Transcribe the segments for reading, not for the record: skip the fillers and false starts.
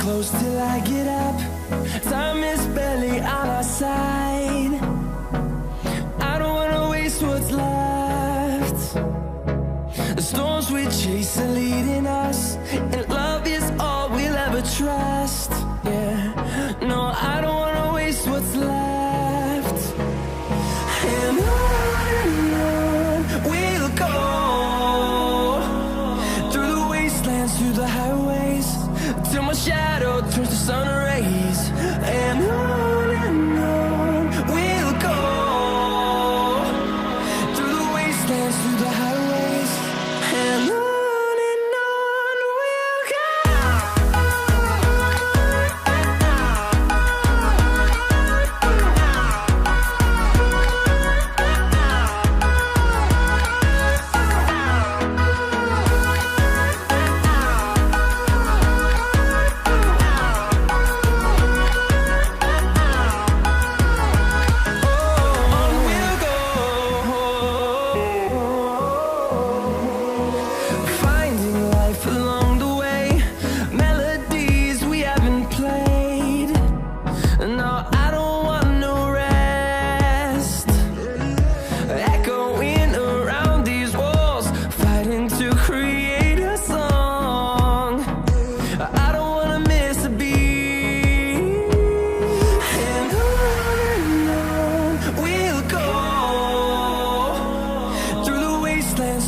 close till I get up. Time is barely on our side. I don't wanna waste what's left. The storms we chase are leading us, and love is all we'll ever trust. Yeah, no, I don't wanna waste what's left. And on we'll go, through the wastelands, through the highways, till my shadow turns to sun rays. And on we'll go, through the wastelands, through the highways, and on we'll go.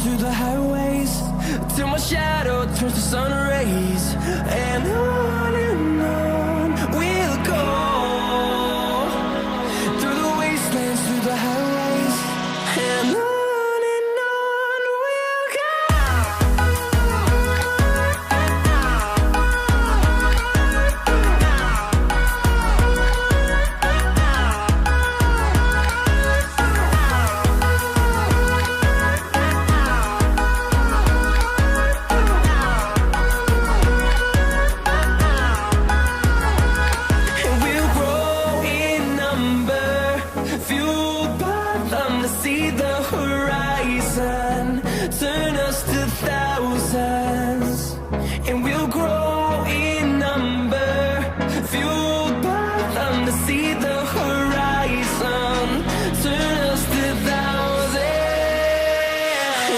Through the highways, till my shadow turns to sun rays. And on we'll go, through the wastelands, through the highways, and on we'll go. See the horizon, turn us to thousands, and we'll grow in number, fueled by them to see the horizon, turn us to thousands,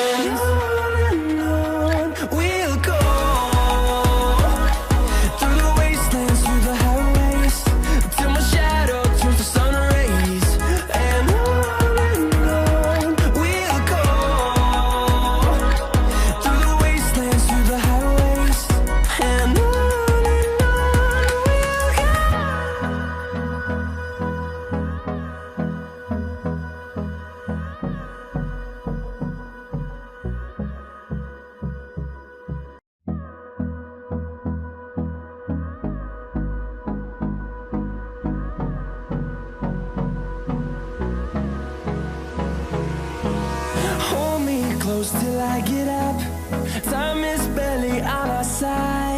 and on we'll go, through the wastelands, through the highways, till my shadow turns to sun rays. And hold me close till I get up. Time is barely on our side.